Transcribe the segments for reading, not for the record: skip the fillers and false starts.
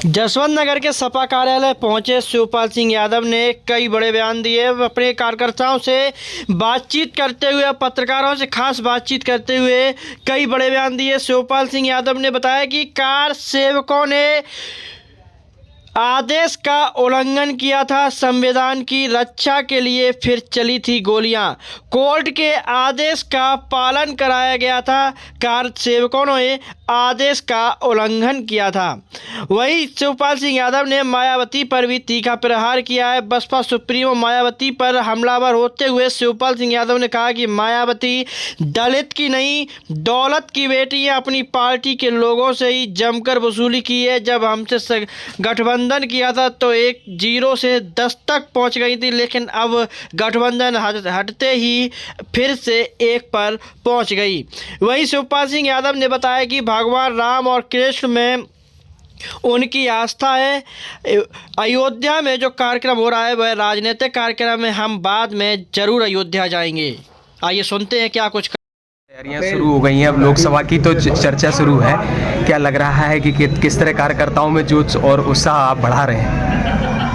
जसवंत नगर के सपा कार्यालय पहुंचे शिवपाल सिंह यादव ने कई बड़े बयान दिए। अपने कार्यकर्ताओं से बातचीत करते हुए, पत्रकारों से खास बातचीत करते हुए कई बड़े बयान दिए। शिवपाल सिंह यादव ने बताया कि कार सेवकों ने आदेश का उल्लंघन किया था, संविधान की रक्षा के लिए फिर चली थी गोलियां। कोर्ट के आदेश का पालन कराया गया था, कार सेवकों ने आदेश का उल्लंघन किया था। वहीं शिवपाल सिंह यादव ने मायावती पर भी तीखा प्रहार किया है। बसपा सुप्रीमो मायावती पर हमलावर होते हुए शिवपाल सिंह यादव ने कहा कि मायावती दलित की नहीं, दौलत की बेटी है। अपनी पार्टी के लोगों से ही जमकर वसूली की है। जब हमसे गठबंधन किया था तो 0 से 10 तक पहुंच गई थी, लेकिन अब गठबंधन हटते ही फिर से 1 पर पहुंच गई। वहीं शिवपाल सिंह यादव ने बताया कि भगवान राम और कृष्ण में उनकी आस्था है। अयोध्या में जो कार्यक्रम हो रहा है वह राजनीतिक कार्यक्रम है। हम बाद में जरूर अयोध्या जाएंगे। आइए सुनते हैं क्या कुछ तैयारियां शुरू हो गई हैं। अब लोकसभा की तो चर्चा शुरू है। क्या लग रहा है कि किस तरह कार्यकर्ताओं में जोश और उत्साह आप बढ़ा रहे हैं?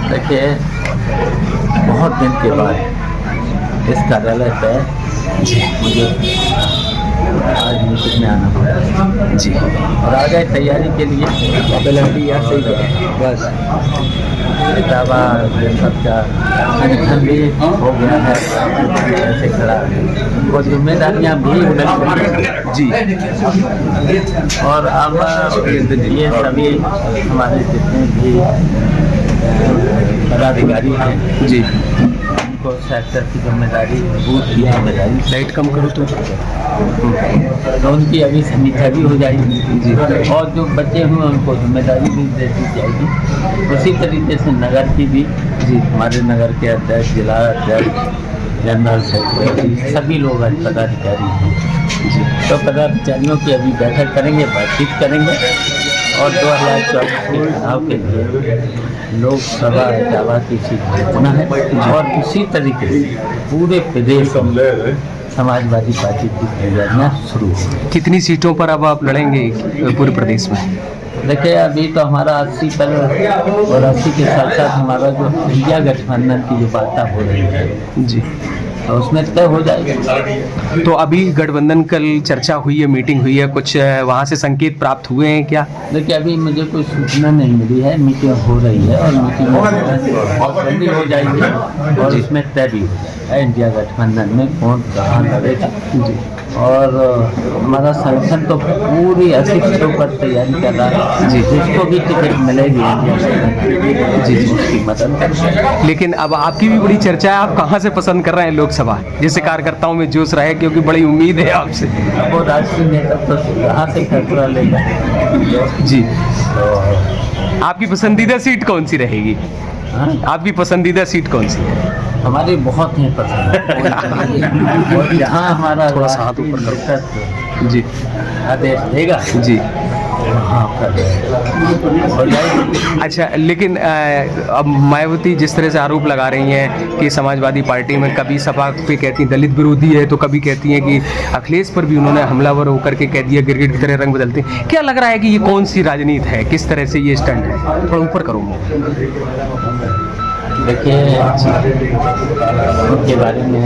देखिए, बहुत दिन के बाद इस कार्यालय पे मुझे आज मीटिंग में आना पड़ा जी, और आ गए तैयारी के लिए। बस किताबा सबका संगठन भी हो गया है, ऐसे खड़ा वो जिम्मेदारियाँ भी उड़ल जी। और अब ये सभी हमारे जितने भी पदाधिकारी हैं जी, उनको सेक्टर की जिम्मेदारी, बूथ की जिम्मेदारी, लाइट कम करो तो उनकी अभी समीक्षा भी हो जाएगी जी। और जो बच्चे हुए उनको जिम्मेदारी भी दे दी जाएगी। उसी तरीके से नगर की भी जी, हमारे नगर के अध्यक्ष, जिला अध्यक्ष, जनरल सेक्रेटरी, सभी लोग आज पदाधिकारी हैं जी। तो पदाधिकारियों की अभी बैठक करेंगे, बातचीत करेंगे और 2024 के चुनाव के लिए लोकसभा इटावा की सीट जीतना है। और इसी तरीके से पूरे प्रदेश में समाजवादी पार्टी की तैयारियाँ शुरू हो। कितनी सीटों पर अब आप लड़ेंगे पूरे प्रदेश में? देखिए, अभी तो हमारा 80 पर और 80 के साथ साथ हमारा जो इंडिया गठबंधन की जो वार्ता हो रही है जी, तो उसमें तय हो जाएगा। तो अभी गठबंधन कल चर्चा हुई है, मीटिंग हुई है, कुछ वहाँ से संकेत प्राप्त हुए हैं क्या? देखिए, अभी मुझे कोई सूचना नहीं मिली है। मीटिंग हो रही है और मीटिंग में भी हो जाएगी और इसमें तय भी हो जाएगा इंडिया गठबंधन में कौन कहाँ लड़ेगा जी। और हमारा संगठन तो पूरी 80 पर तैयारी कर रहा है जी। जिसको भी टिकट मिलेगी इंडिया जी, उसकी मदद करेंगे। लेकिन अब आपकी भी बड़ी चर्चा है, आप कहाँ से पसंद कर रहे हैं लोकसभा, जिससे कार्यकर्ताओं में जोश रहे, क्योंकि बड़ी उम्मीद है आपसे। वो राष्ट्रीय नेता तो कहाँ से फैसला लेगा जी। तो आपकी पसंदीदा सीट कौन सी रहेगी? आपकी पसंदीदा सीट कौन सी है? हमारी बहुत ही पसंद है और जहाँ हमारा थोड़ा सा हाथ ऊपर करो जी, आदेश देगा जी। हाँ, अच्छा, लेकिन अब मायावती जिस तरह से आरोप लगा रही हैं कि समाजवादी पार्टी में कभी सपा पे कहती हैं दलित विरोधी है, तो कभी कहती हैं कि अखिलेश पर भी उन्होंने हमलावर होकर के कह दिया, गिरगिट की तरह रंग बदलते हैं। क्या लग रहा है कि ये कौन सी राजनीति है, किस तरह से ये स्टंट है? थोड़ा ऊपर करो। देखिए, उनके बारे में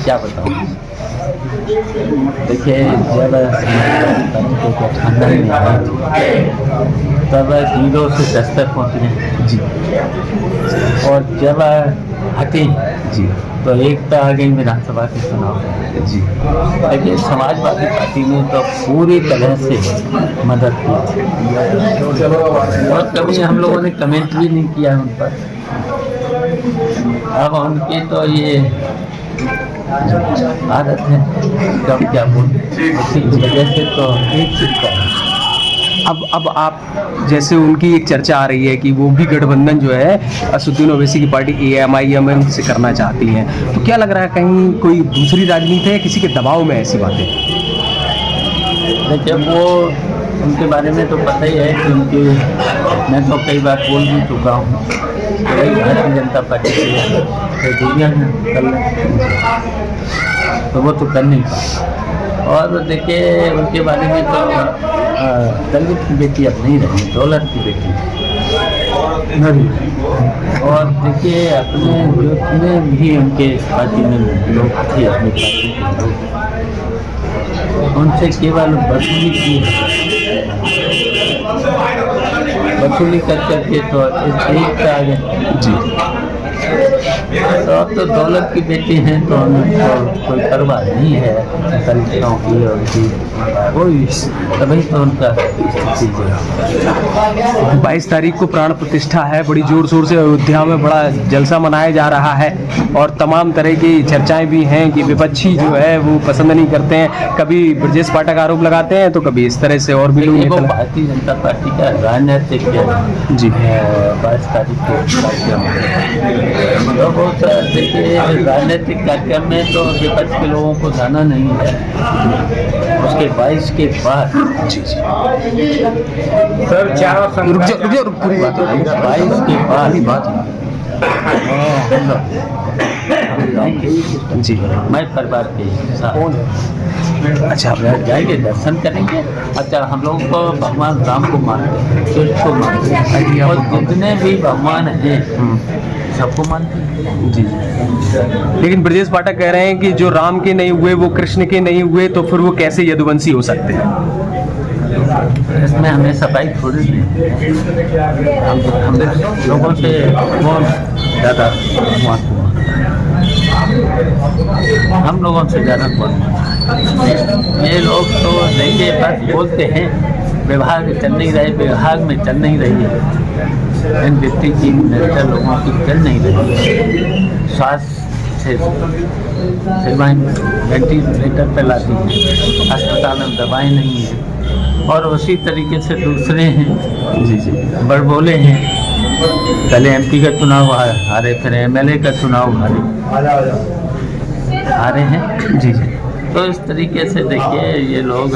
क्या बताऊँ। देखिए, जब गठबंधन में आए तब 0 से 10 तक पहुँचे जी। और जब हटे जी तो 1 तो आ गई विधानसभा के चुनाव जी। लेकिन समाजवादी पार्टी ने तो पूरी तरह से मदद की और कभी हम लोगों ने कमेंट भी नहीं किया उन पर। अब उनकी तो ये आदत है, कब क्या बोलते, उसी की वजह से तो एक चीज़ अब आप जैसे उनकी एक चर्चा आ रही है कि वो भी गठबंधन जो है असदुद्दीन ओवैसी की पार्टी AMIM से करना चाहती हैं, तो क्या लग रहा है कहीं कोई दूसरी राजनीति है, किसी के दबाव में ऐसी बातें? देखिए, वो उनके बारे में तो पता ही है कि उनकी, मैं तो कई बार बोल भी चुका हूँ, भारतीय जनता पार्टी से दुनिया में कर तो वो तो कर नहीं पाए। और देखिए, उनके बारे में तो दलित की बेटी अब नहीं रही, दौलत की बेटी। और देखिए अपने जो जितने भी उनके पार्टी में लोग थे, अपनी पार्टी के लोग, उनसे केवल वसूली की, वसूली कर करके तो एक पे आ गए जी। तो अब तो दौलत की बेटी हैं तो उनको कोई परवाह नहीं है दलितों की और उनकी, कोई तभी तो उनका स्थिति है। 22 तारीख को प्राण प्रतिष्ठा है, बड़ी जोर शोर से अयोध्या में बड़ा जलसा मनाया जा रहा है और तमाम तरह की चर्चाएं भी हैं कि विपक्षी जो है वो पसंद नहीं करते हैं, कभी ब्रजेश पाठक आरोप लगाते हैं तो कभी इस तरह से और भी लोग। भारतीय जनता पार्टी का राजनीतिक जी 22 तारीख को कार्यक्रम तो बहुत देखिए राजनीतिक कार्यक्रम में तो विपक्ष के लोगों को जाना नहीं है। उसके 22 के बाद जी सर रुक जाओ पूरी बात 22 के बाद जी मैं परिवार के साथ अच्छा आप जाएंगे, दर्शन करेंगे। अच्छा हम लोग को भगवान राम को मानते हैं, कृष्ण को मानते हैं और जितने भी भगवान हैं सबको मानते हैं जी। लेकिन ब्रजेश पाठक कह रहे हैं कि जो राम के नहीं हुए वो कृष्ण के नहीं हुए, तो फिर वो कैसे यदुवंशी हो सकते हैं? इसमें हमें सफाई थोड़ी नहीं, हम लोगों से कौन ज़्यादा भगवान को मानता है, हम लोगों से ज़्यादा कौन मानता है। ये लोग तो देखिए बस बोलते हैं, विभाग चल नहीं रहे, विभाग में चल नहीं रही है, इन व्यक्ति की निरंतर लोगों की चल नहीं रही है, स्वास्थ्य से सेवाएं वेंटिलेटर पर लाती हैं, अस्पताल में दवाएं नहीं हैं और उसी तरीके से दूसरे हैं जी जी बड़बोले हैं। पहले MP का चुनाव हारे, फिर MLA का चुनाव हारे हैं जी जी। तो इस तरीके से देखिए ये लोग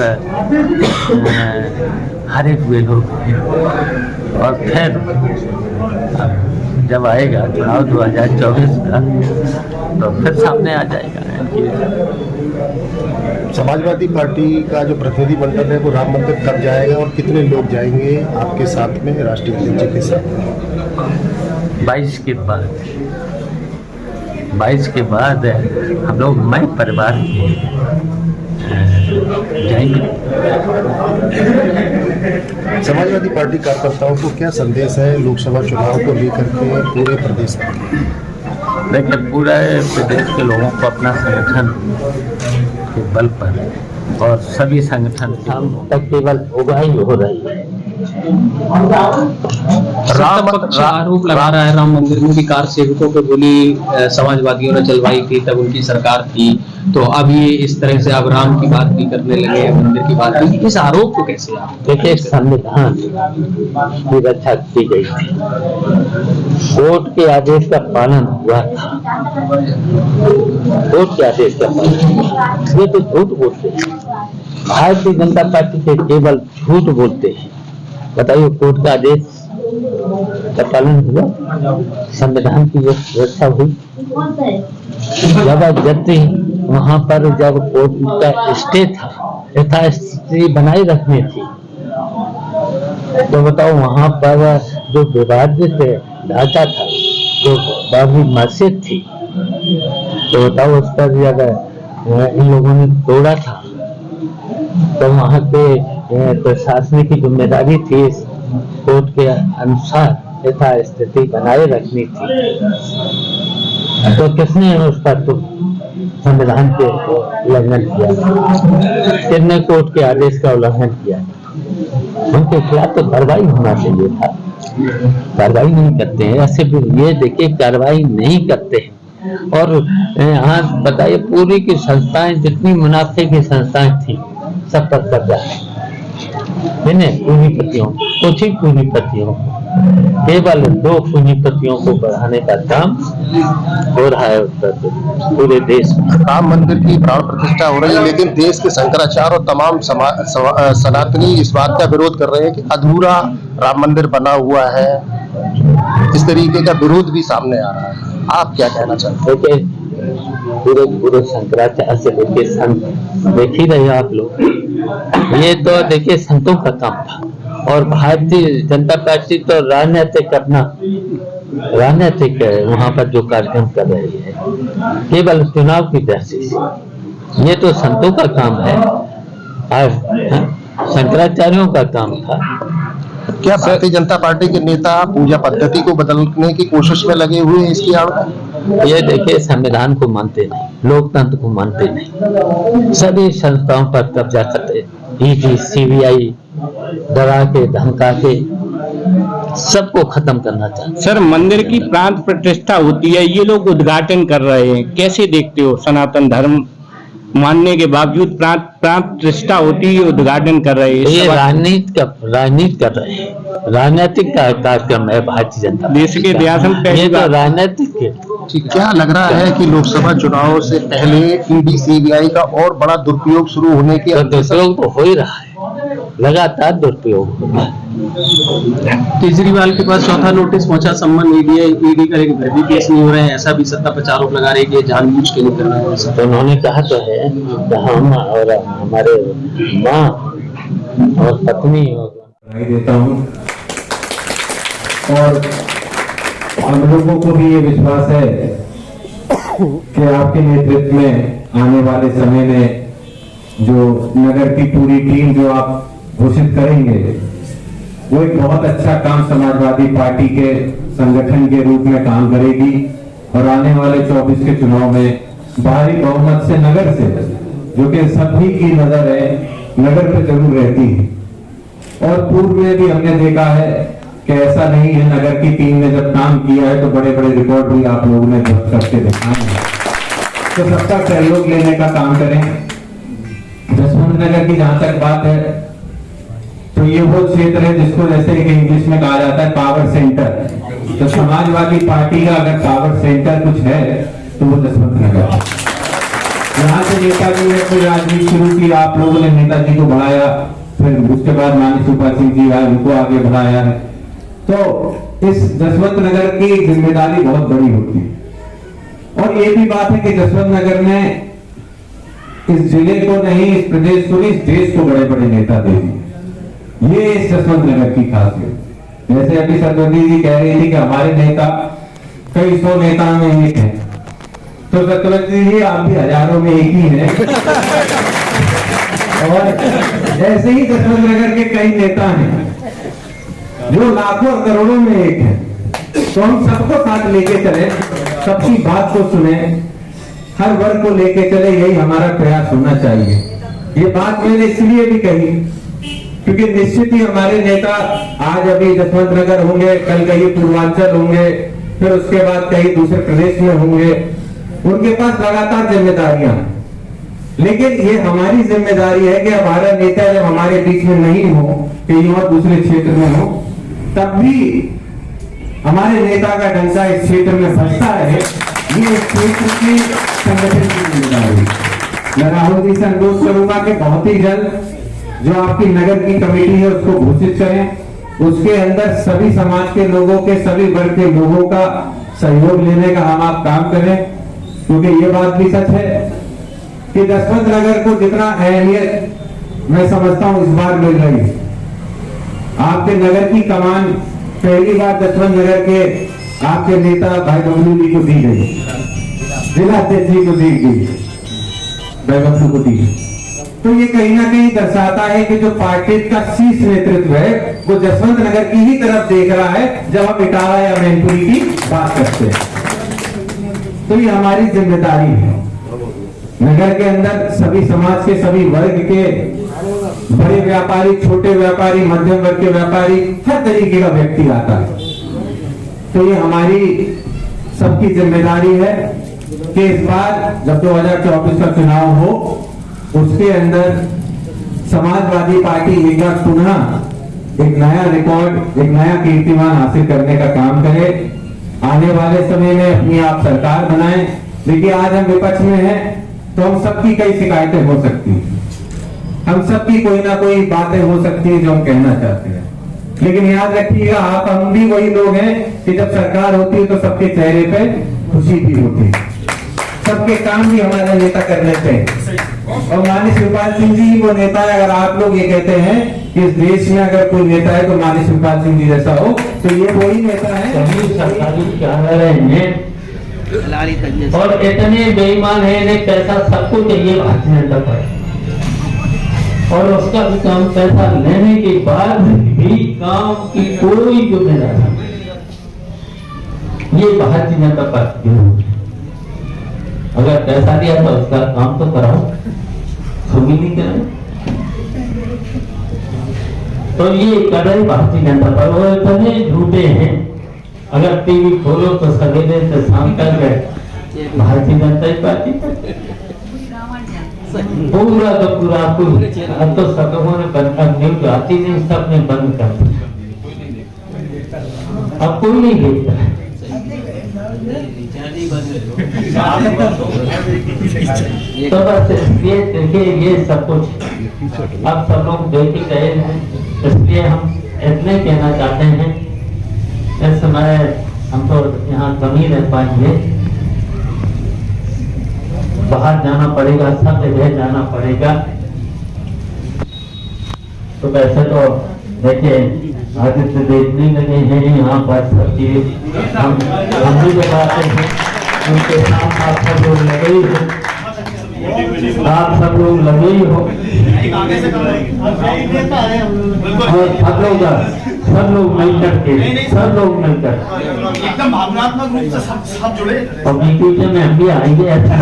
हारे हुए लोग हैं और फिर जब आएगा चुनाव 2024 का तो फिर सामने आ जाएगा। समाजवादी पार्टी का जो प्रतिनिधिमंडल है वो राम मंदिर कब जाएगा और कितने लोग जाएंगे आपके साथ में, राष्ट्रीय अध्यक्ष के साथ? 22 के बाद हम लोग मैं परिवार के जाएंगे। समाजवादी पार्टी कार्यकर्ताओं को क्या संदेश है लोकसभा चुनाव को लेकर के पूरे प्रदेश में? देखिए पूरे प्रदेश के लोगों को अपना संगठन के बल पर और सभी संगठन तक केवल उगाही हो रही है। आरोप लगा रहा है राम मंदिर में भी कार सेवकों को गोली समाजवादियों ने चलवाई थी, तब उनकी सरकार थी, तो अब ये इस तरह से अब राम की बात भी करने लगे, मंदिर की बात भी। इस आरोप को कैसे आप देखिए? संविधान की रक्षा की गई थी, कोर्ट के आदेश का पालन हुआ था, कोर्ट के आदेश का पालन, ये तो झूठ बोलते हैं। भारतीय जनता पार्टी के केवल झूठ बोलते हैं। बताइए कोर्ट का आदेश का पालन हुआ, संविधान की रक्षा हुई। जबरदस्ती वहां पर जब कोर्ट का स्टे था, यथास्थिति बनाए रखनी थी, तो बताओ वहां पर जो विवादित ढांचा था, जो बाबरी मस्जिद थी, तो बताओ उस पर जब इन लोगों ने तोड़ा था तो वहां पे प्रशासनिक की जिम्मेदारी थी कोर्ट के अनुसार यथास्थिति बनाए रखनी थी। तो किसने उस पर तो संविधान के उल्लंघन किया, किसने कोर्ट के आदेश का उल्लंघन किया? उनके खिलाफ तो कार्रवाई होना चाहिए था, कार्रवाई नहीं करते हैं। ऐसे ये देखिए कार्रवाई नहीं करते हैं। और यहाँ बताइए पूरी की संस्थाएं जितनी मुनाफे की संस्थाएं थी सब पर कब्जा है, पूंजीपतियों, कुछ ही पूंजीपतियों, केवल 2 पूंजीपतियों को बढ़ाने का काम हो रहा है पूरे देश में। राम मंदिर की प्राण प्रतिष्ठा हो रही है, लेकिन देश के शंकराचार्य और तमाम सनातनी इस बात का विरोध कर रहे हैं कि अधूरा राम मंदिर बना हुआ है। इस तरीके का विरोध भी सामने आ रहा है, आप क्या कहना चाहते हैं? पूरे शंकराचार्य से लेके संत देख ही रहे आप लोग, ये तो देखिए संतों का काम था, और भारतीय जनता पार्टी तो राजनीतिक अपना राजनीतिक वहां पर जो कार्यक्रम कर रही है केवल चुनाव की दृष्टि से, ये तो संतों का काम है और शंकराचार्यों का काम था। क्या भारतीय जनता पार्टी के नेता पूजा पद्धति को बदलने की कोशिश में लगे हुए हैं इसकी आड़ में? ये देखिए संविधान को मानते नहीं, लोकतंत्र को मानते नहीं, सभी संस्थाओं पर कब्जा करते, ईडी सीबीआई डरा के धमका के सबको खत्म करना चाहते। सर, मंदिर की प्रांत प्रतिष्ठा होती है, ये लोग उद्घाटन कर रहे हैं, कैसे देखते हो? सनातन धर्म मानने के बावजूद प्रांत प्रतिष्ठा होती है, उद्घाटन कर रहे हैं। ये राजनीति कर रहे हैं, राजनीतिक का कार्यक्रम है भारतीय जनता देश के इतिहास में पहली ये तो बार। राजनीतिक है। क्या लग रहा है कि लोकसभा चुनाव से पहले ईडी सीबीआई का और बड़ा दुरुपयोग शुरू होने की? तो दुरुपयोग तो हो ही रहा है, लगातार दुरुपयोग हो रहा है। केजरीवाल के पास चौथा नोटिस पहुंचा, सम्मान ईडी का एक घर भी केस नहीं हो रहे हैं, ऐसा भी सत्ता पर आरोप लगा रहे हैं कि ये जानबूझ के नहीं कर रहे हैं ऐसा। तो उन्होंने कहा तो है कि हम और हमारे माँ और पत्नी देता हूँ, और हम लोगों को भी ये विश्वास है कि आपके नेतृत्व में आने वाले समय में जो नगर की पूरी टीम जो आप घोषित करेंगे वो एक बहुत अच्छा काम समाजवादी पार्टी के संगठन के रूप में काम करेगी, और आने वाले 24 के चुनाव में भारी बहुमत से नगर से, जो कि सभी की नजर है नगर पे जरूर रहती है, और पूर्व में भी हमने देखा है कि ऐसा नहीं है, नगर की टीम ने जब काम किया है तो बड़े बड़े रिकॉर्ड भी आप लोगों ने जब्त करके दिखाए हैं। तो सबका सहयोग लेने का काम करें। जसवंत नगर की जहां तक बात है तो ये वो क्षेत्र है जिसको जैसे कि इंग्लिश में कहा जाता है पावर सेंटर। तो समाजवादी पार्टी का अगर पावर सेंटर कुछ है तो वो जसवंत नगर है। यहाँ से नेताजी ने फिर राजनीति शुरू की, आप लोगों ने नेताजी को बढ़ाया, फिर उसके बाद माननीय सुभाष सिंह जी आए, उनको आगे बढ़ाया है। तो इस जसवंत नगर की जिम्मेदारी बहुत बड़ी होती है, और ये भी बात है कि जसवंत नगर ने इस जिले को नहीं, इस प्रदेश को नहीं, इस देश को बड़े बड़े नेता दे दिए। ये इस जसवंत नगर की खासियत। जैसे अभी सतवंती जी कह रही थी कि हमारे नेता कई 100 नेताओं में एक है, तो सतवंती जी आप भी हजारों में एक ही हैं। और ऐसे ही जसवंत नगर के कई नेता हैं जो लाखों करोड़ों में एक है। तो हम सबको साथ लेके चले, सबकी बात को सुने, हर वर्ग को लेके चले, यही हमारा प्रयास होना चाहिए। ये बात मैंने इसलिए भी कही क्योंकि निश्चित ही हमारे नेता आज अभी जसवंत नगर होंगे, कल कहीं पूर्वांचल होंगे, फिर उसके बाद कहीं दूसरे प्रदेश में होंगे, उनके पास लगातार जिम्मेदारियां हैं। लेकिन ये हमारी जिम्मेदारी है कि हमारा नेता जब हमारे बीच में नहीं हो, कहीं और दूसरे क्षेत्र में हो, तब भी हमारे नेता का डंका इस क्षेत्र में फंसता है। ये इस क्षेत्र की संगठन की जिम्मेदारी। मैं राहुल जी से अनुरोध करूंगा कि बहुत ही जल्द जो आपकी नगर की कमेटी है उसको घोषित करें, उसके अंदर सभी समाज के लोगों के, सभी वर्ग के लोगों का सहयोग लेने का हम आप काम करें, क्योंकि ये बात भी सच है कि जसवंत नगर को जितना अहमियत मैं समझता हूं इस बार मिल रही है। आपके नगर की कमान पहली बार जसवंत नगर के आपके नेता भाई बबलू जी को दी गई, जिला अध्यक्ष जी को दी गई, भाई बबलू को दी। तो ये कहीं ना कहीं दर्शाता है कि जो पार्टी का शीर्ष नेतृत्व है वो जसवंत नगर की ही तरफ देख रहा है जब हम इटावा या मैनपुरी की बात करते हैं। तो ये हमारी जिम्मेदारी है। नगर के अंदर सभी समाज के, सभी वर्ग के, बड़े व्यापारी, छोटे व्यापारी, मध्यम वर्ग के व्यापारी, हर तरीके का व्यक्ति आता है। तो ये हमारी सबकी जिम्मेदारी है कि इस बार जब 2024 का चुनाव हो उसके अंदर समाजवादी पार्टी एक बार पुनः एक नया रिकॉर्ड, एक नया कीर्तिमान हासिल करने का काम करे। आने वाले समय में अपनी आप सरकार बनाएं। देखिए आज हम विपक्ष में हैं तो हम सबकी कई शिकायतें हो सकती हैं, हम सबकी कोई ना कोई बातें हो सकती है जो हम कहना चाहते हैं, लेकिन याद रखिएगा आप हम भी वही लोग हैं कि जब सरकार होती है तो सबके चेहरे पे खुशी भी होती है, सबके काम भी हमारे नेता करने चाहिए। और माननीय शिवपाल सिंह जी वो नेता है। अगर आप लोग ये कहते हैं कि इस देश में अगर कोई नेता है तो माननीय शिवपाल सिंह जी जैसा हो, तो ये वही नेता है। सभी सरकारी कार्यालय हैं और इतने बेईमान है, इन्हें पैसा सबको चाहिए भारतीय जनता पार्टी, और उसका भी काम पैसा लेने के बाद भी काम की कोई जिम्मेदारी नहीं। ये भारतीय जनता पार्टी की, अगर पैसा दिया तो उसका काम तो कराओ, सुनी नहीं करें तो ये कर रहे भारतीय जनता पार्टी। वो इतने झूठे हैं, अगर टीवी खोलो तो सवेरे से शाम तक भारतीय जनता पार्टी पूरा तो पूरा। अब तो सबों ने बंद कर, न्यूज आती नहीं, सबने बंद कर दिया, अब कोई नहीं देखता है। तो बस ये देखिए, ये सब कुछ अब सब लोग देख ही गए हैं, इसलिए हम इतने कहना चाहते हैं, इस समय हम तो यहाँ कम ही रह पाएंगे, बाहर जाना पड़ेगा, सब जगह जाना पड़ेगा। तो वैसे तो देखिए आदित्य देखने लगे हैं यहाँ पर सब चीज, हम भी जब आते हैं उनके साथ आप सब लोग लगे ही हो, आप सब लोग लगे ही हो, और सब लोग मिलकर के, सब लोग मिलकर एकदम भावनात्मक रूप से सब जुड़े। और बीच में हम भी आएंगे, अच्छा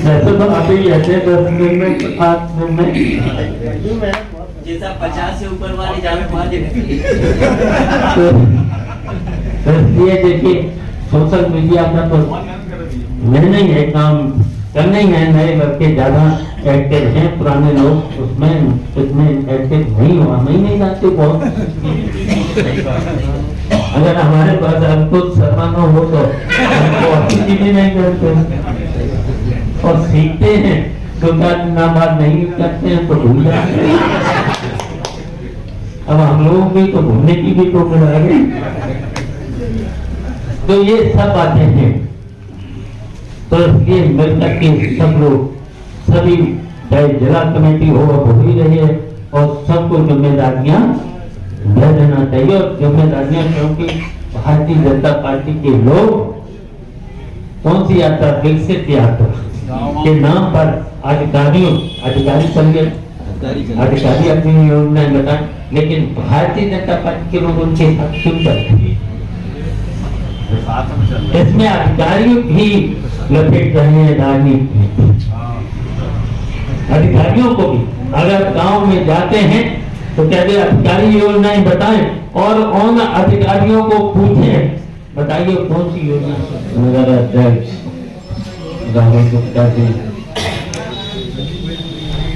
वैसे तो अभी ऐसे 10 दिन में 8 दिन में जैसा 50 से ऊपर वाले जाने तो इसलिए देखिए सोशल मीडिया का तो नहीं है, काम करना ही है। नए लड़के ज्यादा एक्टिव हैं, पुराने लोग उसमें इतने एक्टिव नहीं हुआ, नहीं जाते बहुत। अगर हमारे पास अंकुश शर्मा न हो तो हमको अच्छी चीजें नहीं करते और सीखते हैं, तो बात नहीं करते हैं तो भूल जाते हैं। अब हम लोग भी तो घूमने की भी तो मिलाएंगे। तो ये सब बातें हैं, तो इसलिए मिलकर के सब लोग, सभी चाहे जिला कमेटी हो ही रही है, और सबको जिम्मेदारियां दे देना चाहिए। और जिम्मेदारियां क्योंकि भारतीय जनता पार्टी के लोग कौन सी यात्रा, विकसित यात्रा के नाम पर अधिकारी चल गए, अधिकारी अपनी योजनाएं बताएं, लेकिन भारतीय जनता पार्टी के लोग उनके साथ क्यों चलते हैं? इसमें अधिकारी भी लपेट रहे हैं राजनीति। अधिकारियों को भी अगर गांव में जाते हैं तो कहते अधिकारी योजनाएं बताएं, और उन अधिकारियों को पूछें बताइए कौन सी योजना। मेरा अध्यक्ष राहुल गुप्ता जी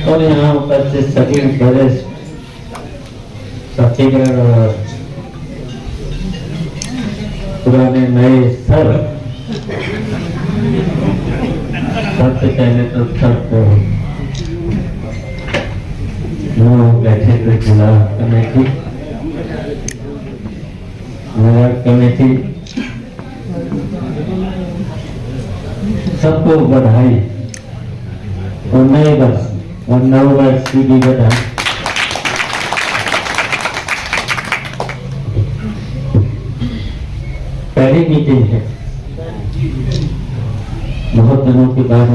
और यहाँ उपस्थित सभी वरिष्ठ छत्तीसगढ़ पुराने नए सबसे पहले तो सबको बैठे हुए जिला कमेटी, नगर कमेटी, सबको बधाई और नए वर्ष और नव वर्ष की भी बधाई। पहली मीटिंग है, बहुत दिनों के बाद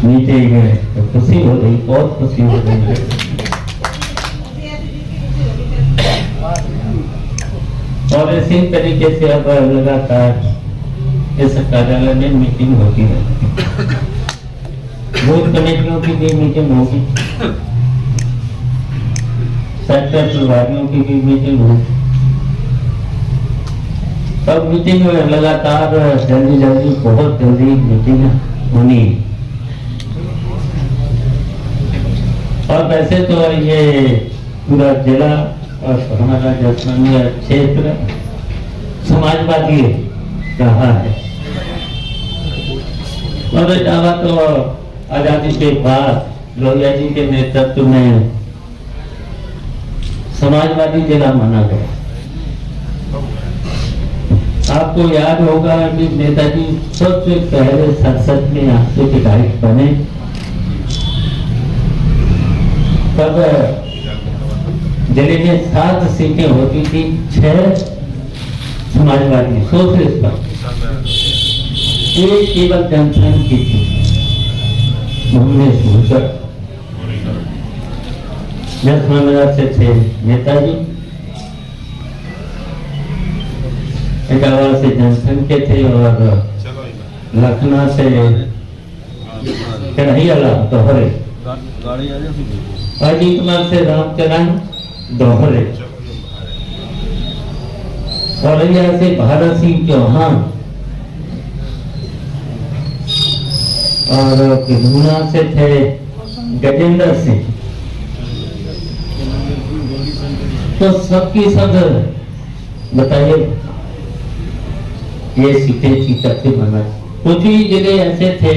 मीटिंग है, तो खुशी हो रही, बहुत खुशी हो रही है। और इसी तरीके से अब लगातार इस कार्यालय में मीटिंग होती है, बूथ कमेटियों की भी मीटिंग होगी, सेक्टर प्रभारियों की भी मीटिंग होगी। सब मीटिंग लगातार जल्दी बहुत जल्दी मीटिंग होनी। और वैसे तो ये पूरा जिला और हमारा जसवंतिया क्षेत्र समाजवादी रहा है, और इटावा तो आजादी के बाद लोहिया जी के नेतृत्व में समाजवादी जिला माना गया। आपको याद होगा कि नेताजी सबसे पहले संसद में यहाँ से विधायक बने, तब जिले में 7 सीटें होती थी, 6 समाजवादी सोशलिस्ट पर, एक केवल जनसंघ की थी, भुवनेश भूषण। 10 नंबर से थे नेताजी, इटावा से जनसंघ के थे और लखनऊ से कन्हैया दोहरे, अजीत कुमार से रामचरण दोहरे, औरैया से भारत सिंह चौहान और किधुना से थे गजेंद्र सिंह। तो सबकी सब बताइए ये सीटें कैसे बना। कुछ ही जिले ऐसे थे,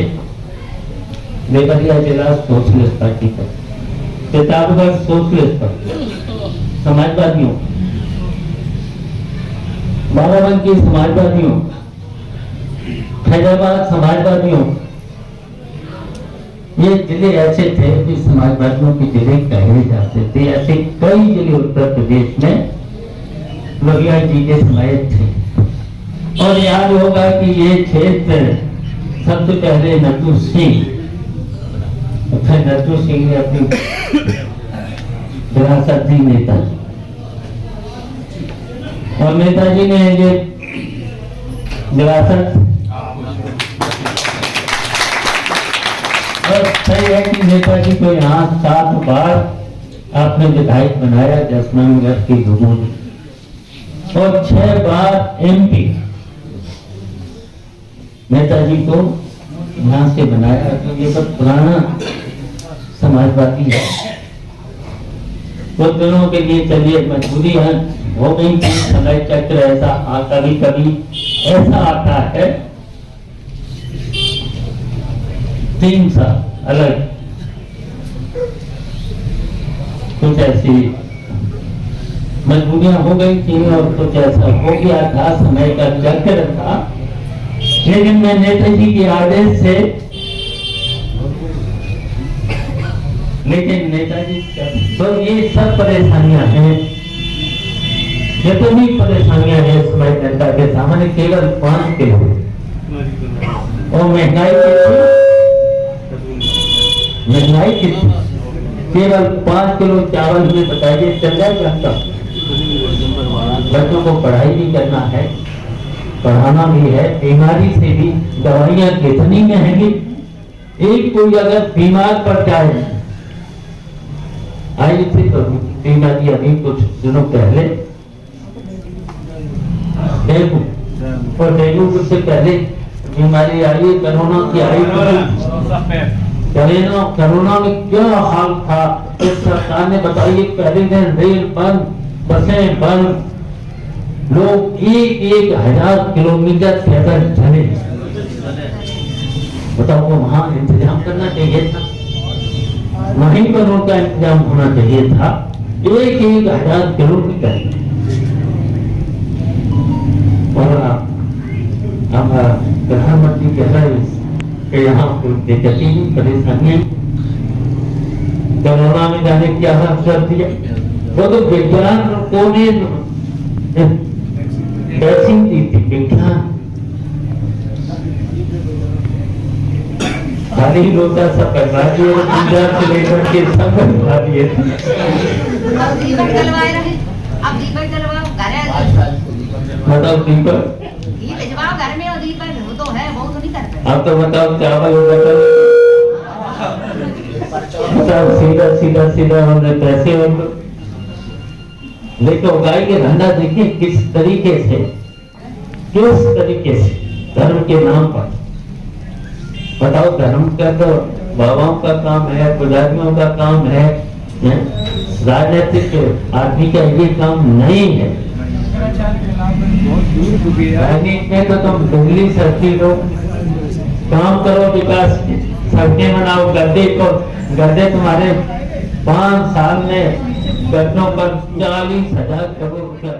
देवरिया जिला सोशलिस्ट पार्टी का, प्रतापगढ़ सोशलिस्ट पार्टी समाजवादियों, बाराबंकी समाजवादियों, फैजाबाद समाजवादियों। ये जिले ऐसे थे कि समाजवादियों के जिले कहे जाते थे। ऐसे कई जिले उत्तर प्रदेश में वगिया जी के समाहित थे। और याद होगा कि ये क्षेत्र सबसे पहले नथू सिंह, फिर नथू सिंह ने अपनी विरासत दी नेताजी, और नेताजी ने ये विरासत, और सही है कि नेताजी को यहाँ 7 बार आपने विधायक बनाया, 10 नंबर की भूमि, और 6 बार MP नेताजी को यहाँ से बनाया। तो ये सब पुराना समाजवादी है। कुछ दिनों के लिए चलिए मजबूरी है, हो गई कि समय चक्र ऐसा कभी कभी ऐसा आता है, 3 साल अलग कुछ ऐसी मजबूरियां हो गई थी और कुछ ऐसा हो गया था, समय का चक्र था। लेकिन मैं नेताजी के आदेश से, लेकिन नेताजी तो ये सब परेशानियां हैं, जितनी परेशानियां हैं समय जनता के सामने, केवल 5 किलो और महंगाई कितनी, केवल 5 किलो चावल में बताइए चल जाएगा। बच्चों को पढ़ाई भी करना है, पढ़ाना भी है, बीमारी से भी, दवाइयां कितनी महंगी। एक कोई अगर बीमार पड़ जाए, आई थी तो बीमारी अभी कुछ दिनों पहले डेंगू, और डेंगू से पहले बीमारी आई कोरोना की आई। कोरोना में क्या हाल था, इस सरकार ने बताइए, पहले दिन रेल बंद, बसें बंद, लोग 1,000 किलोमीटर पैदल चले। बताओ वो वहां इंतजाम करना चाहिए था, वहीं पर उनका इंतजाम होना चाहिए था। 1,000 किलोमीटर। और अब प्रधानमंत्री कह रहे कि यहाँ दिक्कतें नहीं, परेशानियां। कोरोना में जाने क्या हाल कर दिया, वो तो विज्ञान को ने वैक्सीन दी थी, विज्ञान खाली लोटा सा करवा दिए, पूजा से लेकर के सब करवा दिए। बताओ दीपक, अब तो बताओ चावल बताओ, सीधा सीधा सीधा हमने पैसे लेकिन उगाई के धंधा देखिए किस तरीके से धर्म के नाम पर। बताओ धर्म का तो बाबाओं का काम है, पुजारियों का काम है, राजनीतिक आदमी का ये काम नहीं है। राजनीति में तो तुम दिल्ली सरकी लो, काम करो, विकास सड़कें बनाओ, गड्ढे तुम्हारे 5 साल में घटनाओं पर 40,000 करोड़ रुपया